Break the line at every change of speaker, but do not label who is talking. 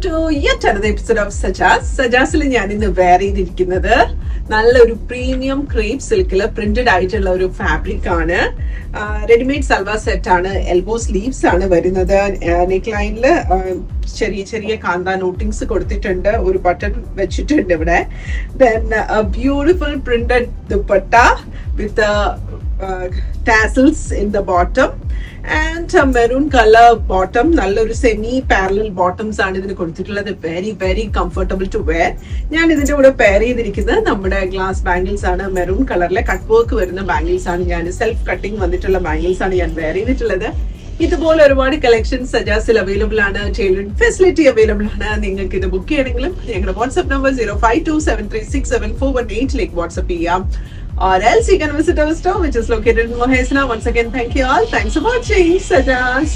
To yet another episode of Sajas. സജാസിൽ ഞാൻ ഇന്ന് വെയർ ചെയ്തിരിക്കുന്നത് നല്ലൊരു പ്രീമിയം ക്രേപ്പ് സിൽക്കില് പ്രിന്റഡ് ആയിട്ടുള്ള ഒരു ഫാബ്രിക് ആണ്. റെഡിമെയ്ഡ് സൽവാർ സെറ്റ് ആണ്. എൽബോ സ്ലീവ്സ് ആണ് വരുന്നത്. നെക്ക് ലൈനില് ചെറിയ ചെറിയ കാന്ത നോട്ടിങ്സ് കൊടുത്തിട്ടുണ്ട്. ഒരു ബട്ടൺ വെച്ചിട്ടുണ്ട് ഇവിടെ. Then beautiful printed dupatta with tassels in the bottom and a maroon color bottom. നല്ലൊരു സെമി പാരലൽ ബോട്ടംസ് ആണ് ഇതിന് കൊടുത്തിട്ടുള്ളത്. Very very comfortable to wear. ഞാൻ ഇതിന്റെ കൂടെ പെയർ ചെയ്തിരിക്കുന്നത് നമ്മുടെ ഗ്ലാസ് ബാംഗിൾസ് ആണ്. മെറൂൺ കളറിലെ കട്ട് വർക്ക് വരുന്ന ബാംഗിൾസ് ആണ്. ഞാൻ സെൽഫ് കട്ടിങ് വന്നിട്ടുള്ള ബാംഗിൾസ് ആണ് ഞാൻ വെയർ ചെയ്തിട്ടുള്ളത്. ഇതുപോലെ ഒരുപാട് കളക്ഷൻസ് സജാസിൽ അവൈലബിൾ ആണ്. ടൈലറിംഗ് ഫെസിലിറ്റി അവൈലബിൾ ആണ്. നിങ്ങൾക്ക് ഇത് ബുക്ക് ചെയ്യണമെങ്കിലും ഞങ്ങളുടെ വാട്സ്ആപ്പ് നമ്പർ 0527367418 വാട്സ്ആപ്പ് ചെയ്യാം. Or else you can visit our store which is located in Mohesna. Once again, thank you all. Thanks for watching. Sajas.